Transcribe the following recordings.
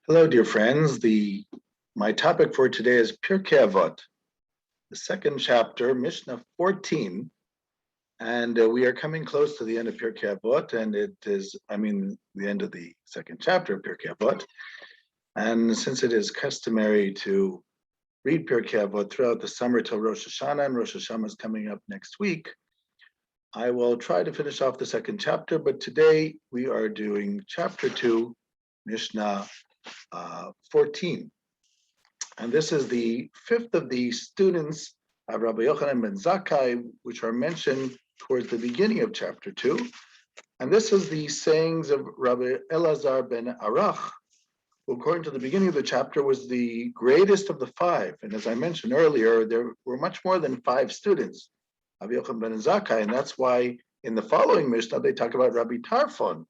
Hello, dear friends. My topic for today is Pirkei Avot, the second chapter, Mishnah 14, and we are coming close to the end of Pirkei Avot, and the end of the second chapter of Pirkei Avot. And since it is customary to read Pirkei Avot throughout the summer till Rosh Hashanah, and Rosh Hashanah is coming up next week, I will try to finish off the second chapter. But today we are doing chapter 2, Mishnah 14. And this is the fifth of the students of Rabbi Yochanan ben Zakkai, which are mentioned towards the beginning of chapter 2. And this is the sayings of Rabbi Elazar ben Arakh, who, according to the beginning of the chapter, was the greatest of the five. And as I mentioned earlier, there were much more than five students of Yochanan ben Zakkai, and that's why in the following Mishnah they talk about Rabbi Tarfon,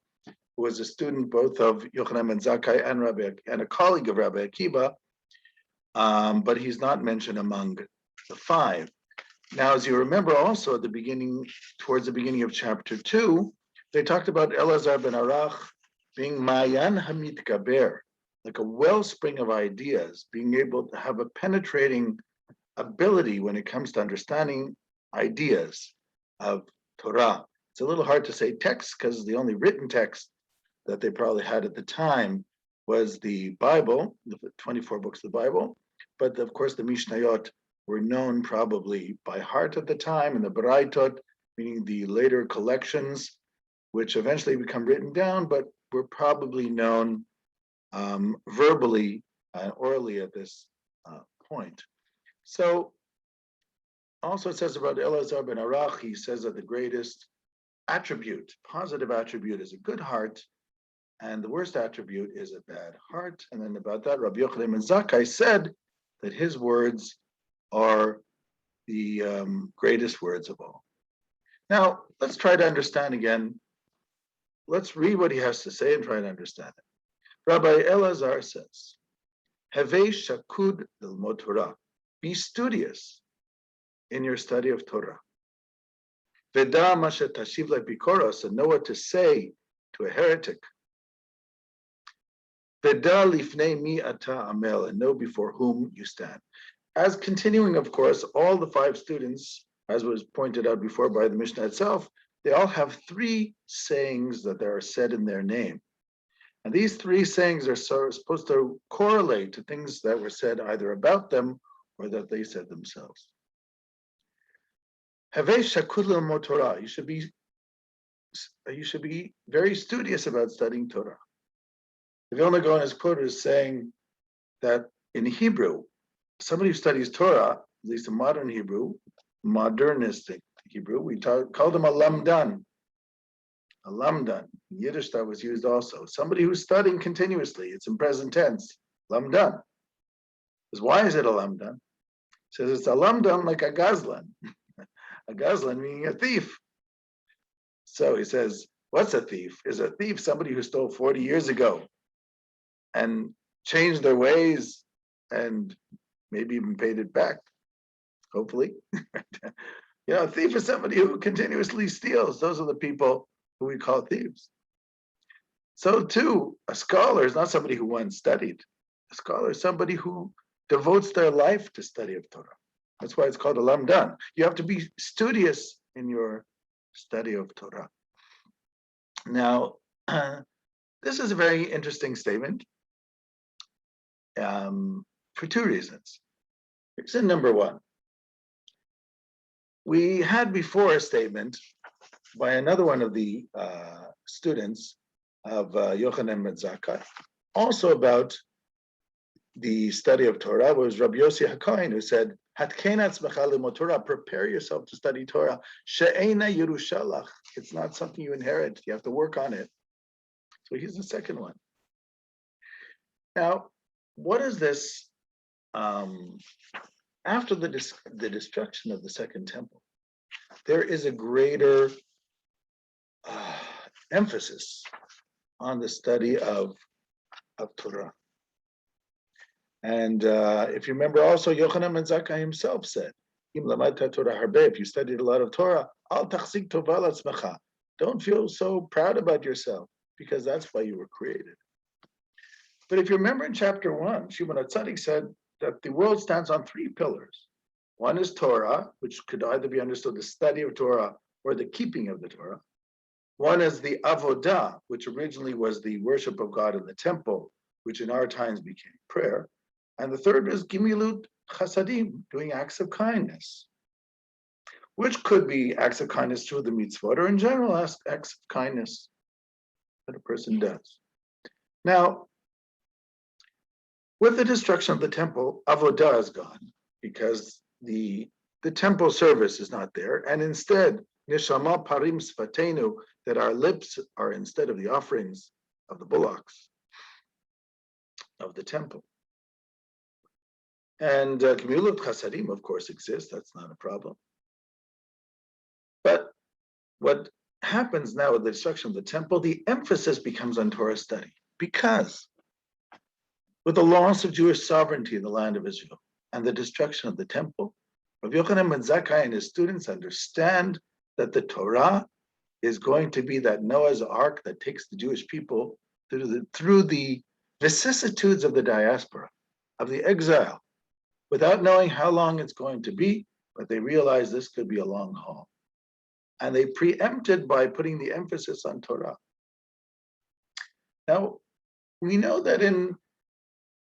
who was a student both of Yochanan ben Zakkai and a colleague of Rabbi Akiva, but he's not mentioned among the five. Now, as you remember also at the beginning, towards the beginning of chapter 2, they talked about Elazar ben Arakh being Mayan Hamit Gaber, like a wellspring of ideas, being able to have a penetrating ability when it comes to understanding ideas of Torah. It's a little hard to say text because the only written text that they probably had at the time was the Bible, the 24 books of the Bible. But of course, the Mishnayot were known probably by heart at the time, and the Baraitot, meaning the later collections, which eventually become written down, but were probably known verbally and orally at this point. So, also it says about Elazar ben Arakh, he says that the greatest attribute, positive attribute, is a good heart, and the worst attribute is a bad heart. And then about that, Rabbi Yochanan ben Zakkai said that his words are the greatest words of all. Now, let's try to understand again. Let's read what he has to say and try to understand it. Rabbi Elazar says, Havei shakud lilmod Torah. Be studious in your study of Torah. Veda masha tashiv lebikoros, and know what to say to a heretic. Veda lifnei mi ata amel, and know before whom you stand. As continuing, of course, all the five students, as was pointed out before by the Mishnah itself, they all have three sayings that are said in their name. And these three sayings are supposed to correlate to things that were said either about them or that they said themselves. Havei shakud lilmod Torah. You should be very studious about studying Torah. The Vilna Gaon is quoted as saying that in Hebrew, somebody who studies Torah, at least in modern Hebrew, modernistic Hebrew, we call them a lamdan. A lamdan. In Yiddish, that was used also. Somebody who's studying continuously. It's in present tense. Lamdan. Because why is it a lamdan? It says it's a lamdan like a gazlan. A gazlan meaning a thief. So he says, what's a thief? Is a thief somebody who stole 40 years ago and changed their ways and maybe even paid it back, hopefully. A thief is somebody who continuously steals. Those are the people who we call thieves. So too, a scholar is not somebody who once studied. A scholar is somebody who devotes their life to study of Torah. That's why it's called a lamdan. You have to be studious in your study of Torah. Now, this is a very interesting statement for two reasons. Reason number one, we had before a statement by another one of the students of Yochanan ben Zakkai, also about the study of Torah, was Rabbi Yossi HaKohen, who said, Torah, prepare yourself to study Torah. She'ena Yerushalach. It's not something you inherit. You have to work on it. So here's the second one. Now, what is this? After the destruction of the Second Temple, there is a greater emphasis on the study of Torah. And if you remember also, Yochanan ben Zakkai himself said, if you studied a lot of Torah, don't feel so proud about yourself, because that's why you were created. But if you remember in chapter 1, Shimon HaTzadik said that the world stands on 3 pillars. One is Torah, which could either be understood the study of Torah or the keeping of the Torah. One is the avodah, which originally was the worship of God in the temple, which in our times became prayer. And the third is gimilut chasadim, doing acts of kindness, which could be acts of kindness through the mitzvot, or in general acts of kindness that a person does. Now, with the destruction of the temple, avodah is gone because the temple service is not there, and instead, neshama parim sfatenu, that our lips are instead of the offerings of the bullocks of the temple. And gemilut chasadim, of course, exists. That's not a problem. But what happens now with the destruction of the temple, the emphasis becomes on Torah study, because with the loss of Jewish sovereignty in the land of Israel and the destruction of the temple, Rabbi Yochanan ben Zakkai and his students understand that the Torah is going to be that Noah's Ark that takes the Jewish people through the vicissitudes of the diaspora, of the exile, without knowing how long it's going to be, but they realize this could be a long haul. And they preempted by putting the emphasis on Torah. Now, we know that in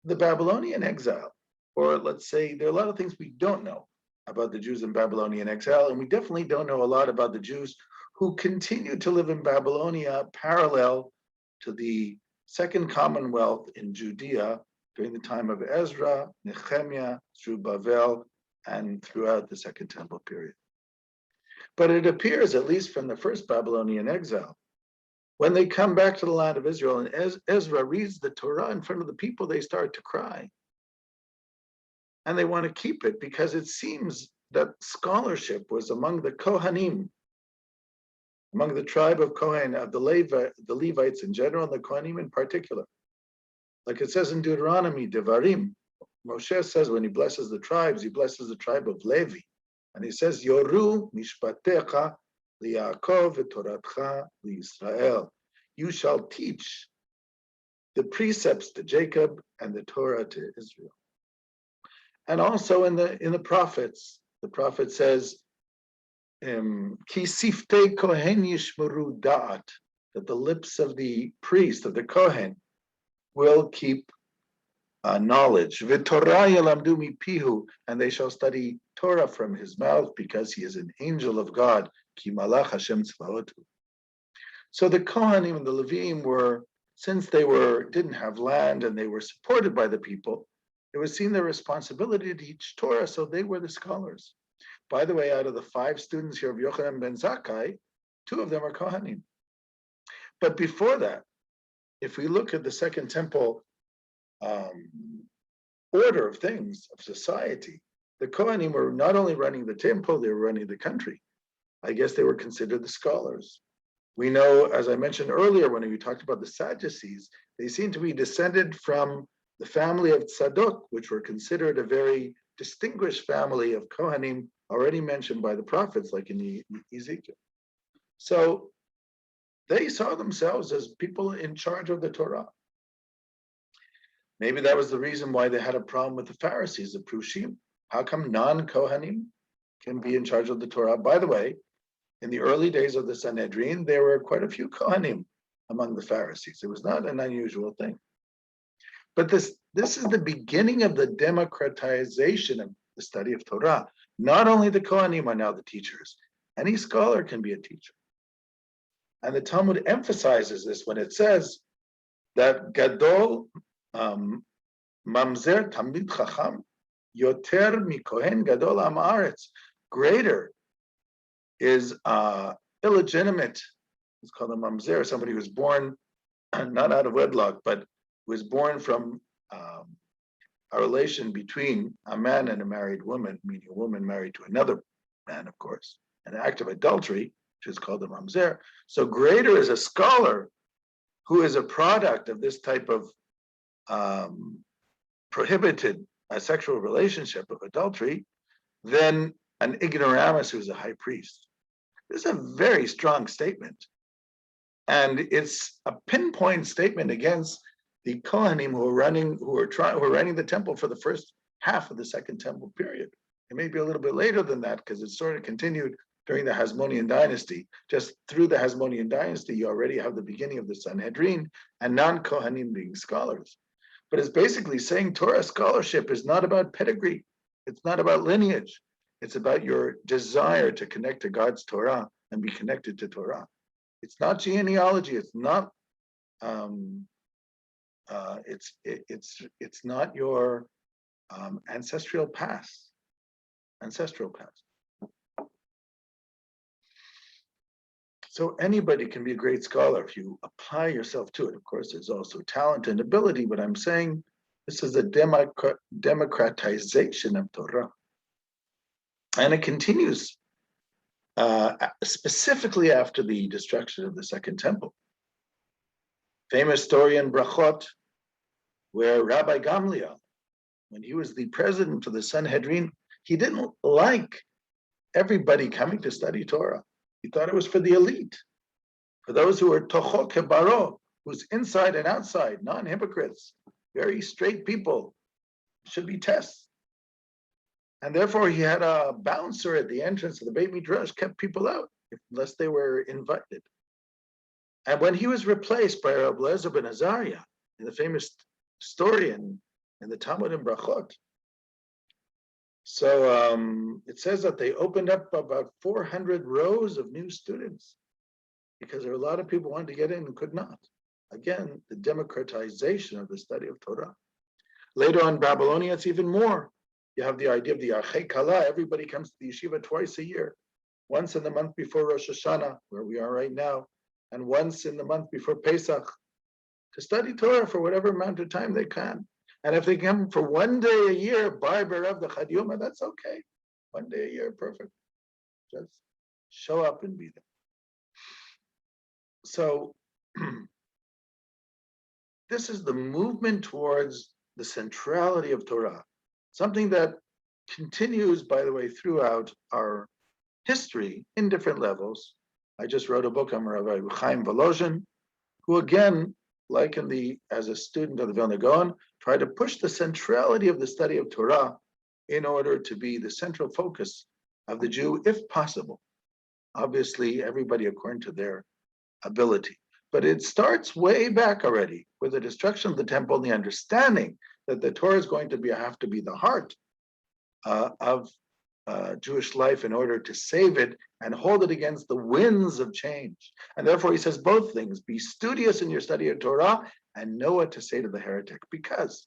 the Babylonian exile, or let's say there are a lot of things we don't know about the Jews in Babylonian exile, and we definitely don't know a lot about the Jews who continue to live in Babylonia parallel to the Second Commonwealth in Judea during the time of Ezra, Nehemiah, Zerubbabel, and throughout the Second Temple period. But it appears, at least from the first Babylonian exile, when they come back to the land of Israel and Ezra reads the Torah in front of the people, they start to cry. And they want to keep it because it seems that scholarship was among the Kohanim, among the tribe of Kohen, of the Levites in general, and the Kohanim in particular. Like it says in Deuteronomy, Devarim, Moshe says when he blesses the tribes, he blesses the tribe of Levi. And he says, Yoru mishpatecha liYaakov v'toratcha liYisrael. You shall teach the precepts to Jacob and the Torah to Israel. And also in the prophets, the prophet says, Ki siftei kohen yishmeru da'at, that the lips of the priest, of the Kohen, will keep knowledge. V'torah yalamdu mipihu, and they shall study Torah from his mouth, because he is an angel of God. Ki malach Hashem tzvaotu. So the Kohanim and the Levim were, since they didn't have land and they were supported by the people, it was seen their responsibility to teach Torah, so they were the scholars. By the way, out of the 5 students here of Yochanan ben Zakkai, 2 of them are Kohanim. But before that, if we look at the Second Temple order of things, of society, the Kohanim were not only running the temple, they were running the country. I guess they were considered the scholars. We know, as I mentioned earlier, when we talked about the Sadducees, they seem to be descended from the family of Tzadok, which were considered a very distinguished family of Kohanim, already mentioned by the prophets, like in Ezekiel. So they saw themselves as people in charge of the Torah. Maybe that was the reason why they had a problem with the Pharisees, the Prushim. How come non-Kohanim can be in charge of the Torah? By the way, in the early days of the Sanhedrin, there were quite a few Kohanim among the Pharisees. It was not an unusual thing. But this is the beginning of the democratization of the study of Torah. Not only the Kohanim are now the teachers. Any scholar can be a teacher. And the Talmud emphasizes this when it says that Gadol Mamzer Talmid Chacham Yoter Mikohen Gadol Am Haaretz. Greater is illegitimate. It's called a Mamzer, somebody who was born not out of wedlock, but was born from a relation between a man and a married woman, meaning a woman married to another man, of course, an act of adultery, which is called a mamzer. So greater is a scholar who is a product of this type of prohibited sexual relationship of adultery than an ignoramus who's a high priest. This is a very strong statement. And it's a pinpoint statement against the Kohanim who were running the temple for the first half of the Second Temple period. It may be a little bit later than that because it sort of continued during the Hasmonean dynasty. Just through the Hasmonean dynasty, you already have the beginning of the Sanhedrin and non-Kohanim being scholars. But it's basically saying Torah scholarship is not about pedigree. It's not about lineage. It's about your desire to connect to God's Torah and be connected to Torah. It's not genealogy. It's not. It's not your ancestral past. So anybody can be a great scholar if you apply yourself to it. Of course, there's also talent and ability, but I'm saying this is a democratization of Torah. And it continues specifically after the destruction of the Second Temple. Famous story in Brachot, where Rabbi Gamliel, when he was the president of the Sanhedrin, he didn't like everybody coming to study Torah. He thought it was for the elite, for those who are tocho kebaro, who's inside and outside, non-hypocrites, very straight people, should be tests. And therefore, he had a bouncer at the entrance of the Beit Midrash, kept people out, unless they were invited. And when he was replaced by Rabbi Elazar ben Azariah, the famous story in the Talmud in Brachot, so it says that they opened up about 400 rows of new students because there were a lot of people wanted to get in and could not. Again, the democratization of the study of Torah. Later on in Babylonia, it's even more. You have the idea of the Archei Kala. Everybody comes to the yeshiva twice a year, once in the month before Rosh Hashanah, where we are right now, and once in the month before Pesach, to study Torah for whatever amount of time they can. And if they come for one day a year, by Berav the Chad Yoma, that's okay. One day a year, perfect. Just show up and be there. So this is the movement towards the centrality of Torah, something that continues, by the way, throughout our history in different levels. I just wrote a book on Rabbi Chaim Volozhin, who again, like as a student of the Vilna Gaon, tried to push the centrality of the study of Torah in order to be the central focus of the Jew, if possible. Obviously, everybody according to their ability. But it starts way back already with the destruction of the temple and the understanding that the Torah is going to have to be the heart of Jewish life in order to save it and hold it against the winds of change. And therefore he says both things: be studious in your study of Torah and know what to say to the heretic. Because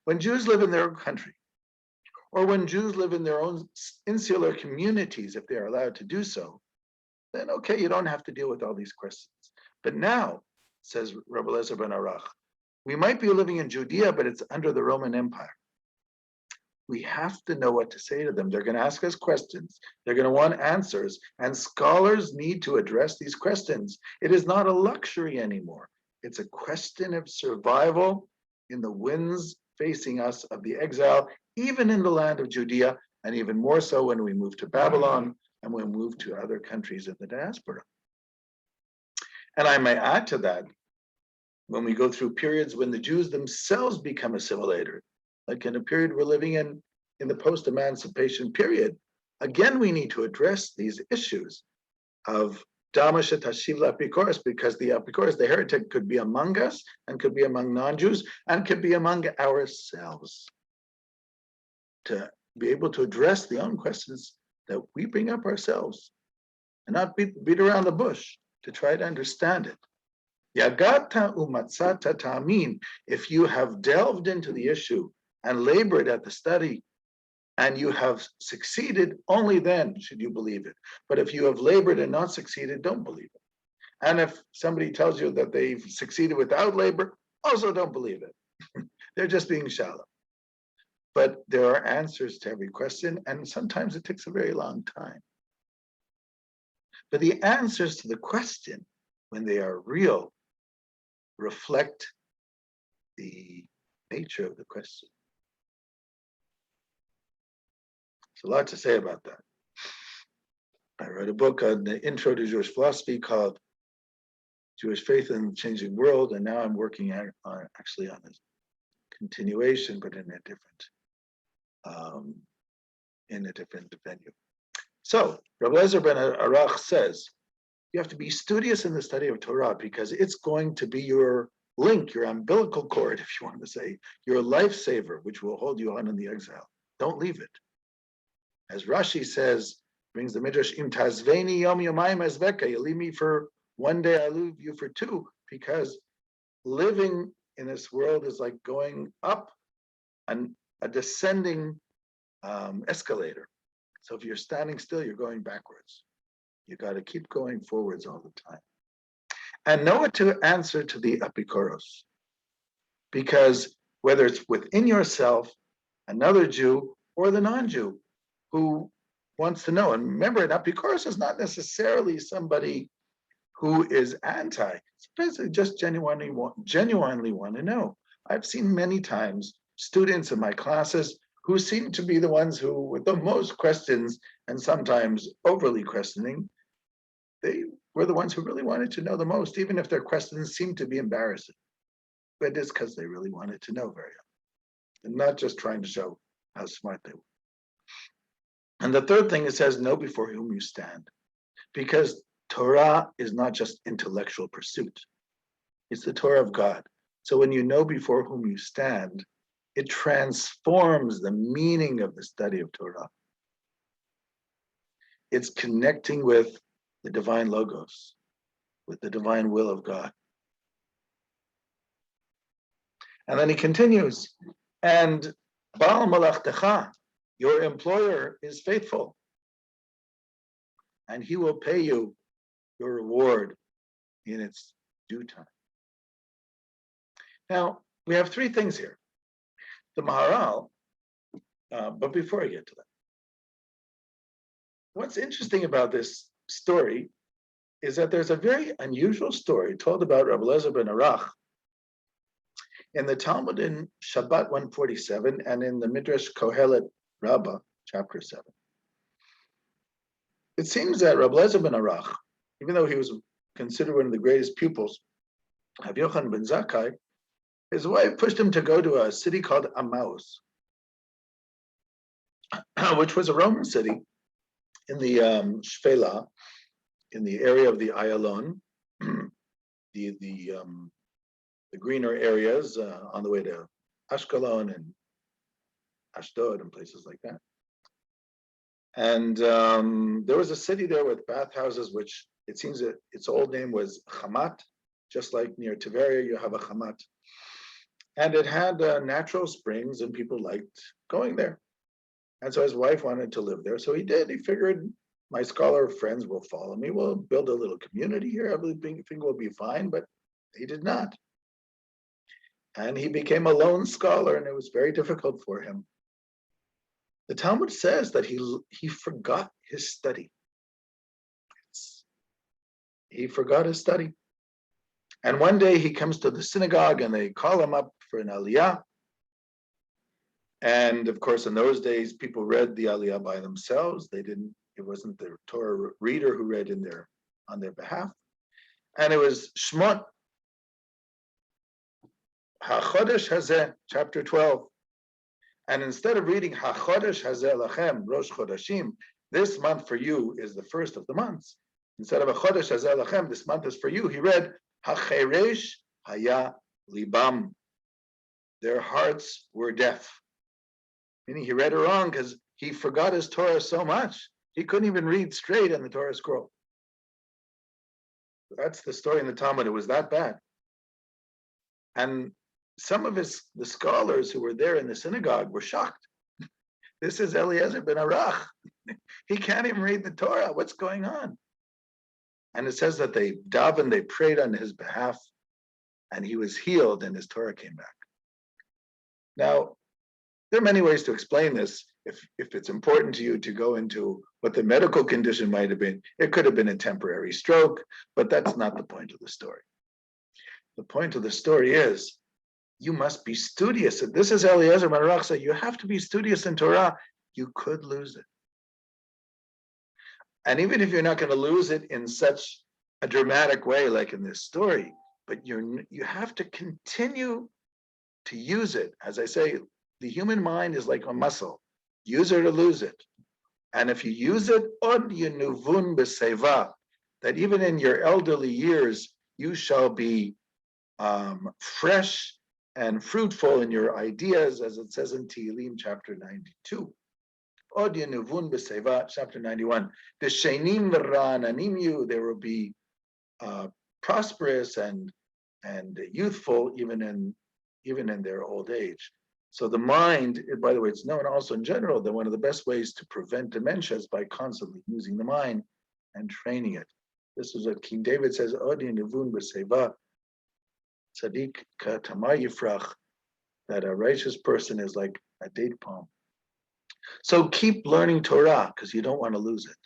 when Jews live in their own country, or when Jews live in their own insular communities, if they're allowed to do so, then okay, you don't have to deal with all these questions. But now, says Rabbi Elazar ben Arakh, we might be living in Judea, but it's under the Roman Empire. We have to know what to say to them. They're going to ask us questions. They're going to want answers. And scholars need to address these questions. It is not a luxury anymore. It's a question of survival in the winds facing us of the exile, even in the land of Judea, and even more so when we move to Babylon and when we move to other countries in the diaspora. And I may add to that, when we go through periods when the Jews themselves become assimilated, like in a period we're living in the post-emancipation period, again, we need to address these issues of Damashet Hashiv L'Apikoros, because the Apikoros, the heretic, could be among us and could be among non-Jews and could be among ourselves. To be able to address the own questions that we bring up ourselves and not beat around the bush to try to understand it. Yagata umatzata ta'amin, if you have delved into the issue and labored at the study, and you have succeeded, only then should you believe it. But if you have labored and not succeeded, don't believe it. And if somebody tells you that they've succeeded without labor, also don't believe it. They're just being shallow. But there are answers to every question, and sometimes it takes a very long time. But the answers to the question, when they are real, reflect the nature of the question. There's a lot to say about that. I wrote a book on the intro to Jewish philosophy called Jewish faith in the changing world, and now I'm working actually on a continuation, but in a different venue. So Rabbi Elazar ben Arakh says, you have to be studious in the study of Torah because it's going to be your link, your umbilical cord, if you want to say, your lifesaver, which will hold you on in the exile. Don't leave it. As Rashi says, brings the Midrash, Im tazveni yom yomayim azveka, you leave me for one day, I leave you for two, because living in this world is like going up a descending escalator. So if you're standing still, you're going backwards. You got to keep going forwards all the time. And know what to answer to the apikoros. Because whether it's within yourself, another Jew, or the non-Jew who wants to know. And remember, an apikoros is not necessarily somebody who is anti. It's basically just genuinely want to know. I've seen many times students in my classes who seem to be the ones who, with the most questions and sometimes overly questioning, they were the ones who really wanted to know the most, even if their questions seemed to be embarrassing. But it's because they really wanted to know very often, and not just trying to show how smart they were. And the third thing, it says, know before whom you stand. Because Torah is not just intellectual pursuit. It's the Torah of God. So when you know before whom you stand, it transforms the meaning of the study of Torah. It's connecting with the divine logos, with the divine will of God. And then he continues, and Baal Malachtecha, your employer is faithful, and he will pay you your reward in its due time. Now, we have three things here. The Maharal, but before I get to that, what's interesting about this story is that there's a very unusual story told about Rabbi Elazar ben Arakh in the Talmud in Shabbat 147 and in the Midrash Kohelet Rabbah, chapter 7. It seems that Rabbi Elazar ben Arakh, even though he was considered one of the greatest pupils of Yochanan ben Zakkai, his wife pushed him to go to a city called Emmaus, which was a Roman city in the Shfela, in the area of the Ayalon, the greener areas on the way to Ashkelon and Ashdod and places like that. And there was a city there with bathhouses, which it seems that its old name was Hamat, just like near Tiberia, you have a Hamat. And it had natural springs, and people liked going there. And so his wife wanted to live there, so he did. He figured, my scholar friends will follow me. We'll build a little community here. Everything will be fine, but he did not. And he became a lone scholar, and it was very difficult for him. The Talmud says that he forgot his study. He forgot his study. And one day he comes to the synagogue and they call him up for an aliyah. And of course, in those days, people read the aliyah by themselves. It wasn't the Torah reader who read on their behalf. And it was Shmot, HaChodesh Hazeh, chapter 12. And instead of reading HaChodesh Hazeh Lachem, Rosh Chodashim, this month for you is the first of the months. Instead of HaChodesh Hazeh Lachem, this month is for you, he read HaCheresh Haya Libam. Their hearts were deaf. Meaning he read it wrong because he forgot his Torah so much, he couldn't even read straight in the Torah scroll. That's the story in the Talmud. It was that bad. And some of the scholars who were there in the synagogue were shocked. This is Eliezer ben Arakh. He can't even read the Torah. What's going on? And it says that they davened, they prayed on his behalf, and he was healed and his Torah came back. Now, there are many ways to explain this. If it's important to you to go into what the medical condition might have been, it could have been a temporary stroke, but that's not the point of the story. The point of the story is, you must be studious. And this is Eliezer ben Arakh said, you have to be studious in Torah. You could lose it. And even if you're not going to lose it in such a dramatic way, like in this story, but you have to continue to use it. As I say, the human mind is like a muscle. Use it or lose it. And if you use it, od yenuvun b'seva, that even in your elderly years, you shall be fresh and fruitful in your ideas, as it says in Tehillim chapter 92. Od yenuvun b'seva, chapter 91. The shenim v'ra'ananim, there will be prosperous and youthful even in their old age. So the mind, by the way, it's known also in general that one of the best ways to prevent dementia is by constantly using the mind and training it. This is what King David says, Odi nivun b'seva, tzaddik k'tamar yifrach, that a righteous person is like a date palm. So keep learning Torah because you don't want to lose it.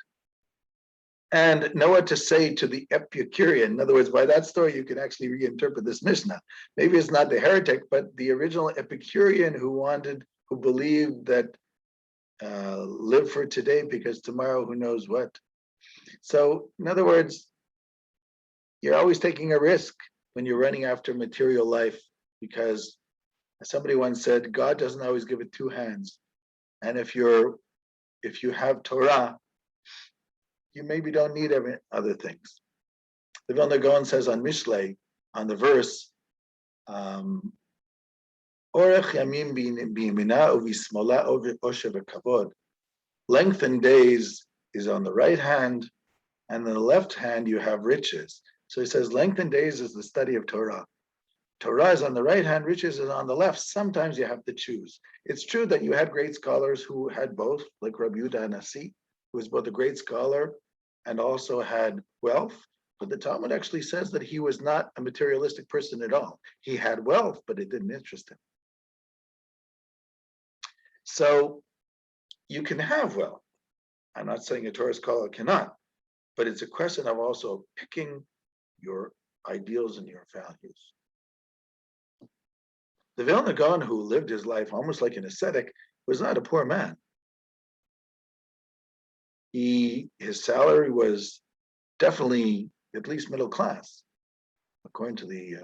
And know what to say to the Epicurean. In other words, by that story, you can actually reinterpret this Mishnah. Maybe it's not the heretic, but the original Epicurean who believed that live for today because tomorrow, who knows what. So, in other words, you're always taking a risk when you're running after material life because somebody once said, God doesn't always give it two hands. And if you have Torah, you maybe don't need other things. The Vilna Gaon says on Mishlei, on the verse, Orech yamim b'yamina u'v'smola oshev v'kavod. Lengthened days is on the right hand, and on the left hand you have riches. So he says lengthened days is the study of Torah. Torah is on the right hand, riches is on the left. Sometimes you have to choose. It's true that you had great scholars who had both, like Rabbi Yehuda Nasi, who was both a great scholar and also had wealth. But the Talmud actually says that he was not a materialistic person at all. He had wealth, but it didn't interest him. So you can have wealth. I'm not saying a Torah scholar cannot, but it's a question of also picking your ideals and your values. The Vilna Gaon, who lived his life almost like an ascetic, was not a poor man. His salary was definitely at least middle class, according to the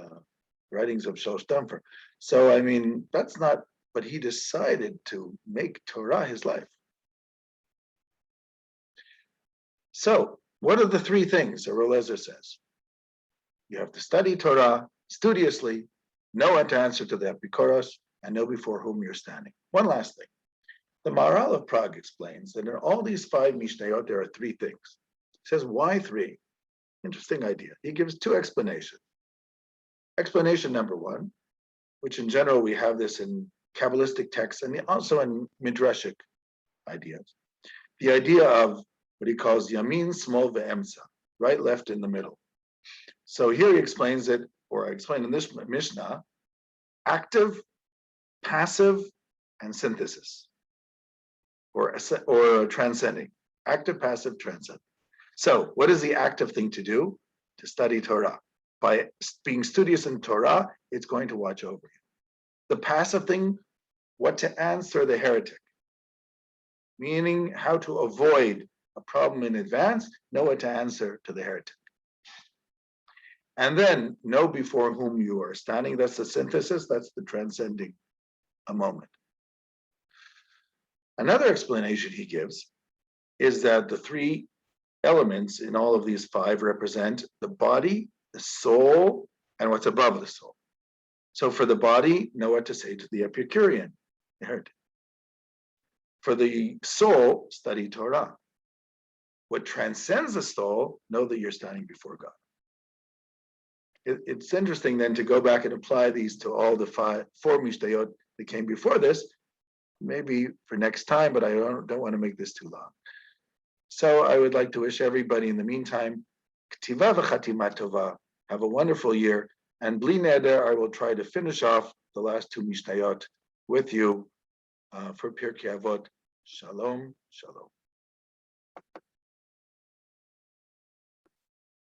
writings of Shel Stamfer. So, I mean, that's not, but he decided to make Torah his life. So, what are the three things that Elazar says? You have to study Torah studiously, know what to answer to the Epikoros, and know before whom you're standing. One last thing. The Maharal of Prague explains that in all these 5 Mishnayot, there are 3 things. He says, why 3? Interesting idea. He gives 2 explanations. Explanation number 1, which in general we have this in Kabbalistic texts and also in Midrashic ideas. The idea of what he calls Yamin, Smol, Ve'emsa, right, left, in the middle. So here he explains it, or I explain in this Mishnah, active, passive, and synthesis. Or transcending, active, passive, transcending. So what is the active thing to do? To study Torah. By being studious in Torah, it's going to watch over you. The passive thing, what to answer the heretic. Meaning how to avoid a problem in advance, know what to answer to the heretic. And then know before whom you are standing. That's the synthesis, that's the transcending a moment. Another explanation he gives is that the 3 elements in all of these 5 represent the body, the soul, and what's above the soul. So for the body, know what to say to the Epicurean, the heretic. For the soul, study Torah. What transcends the soul, know that you're standing before God. It's interesting then to go back and apply these to all the 4 Mishnayot that came before this, maybe for next time, but I don't want to make this too long. So I would like to wish everybody in the meantime, K'tiva v'chatima tova, have a wonderful year, and bli neder, I will try to finish off the last 2 Mishnayot with you for Pirkei Avot. Shalom, shalom.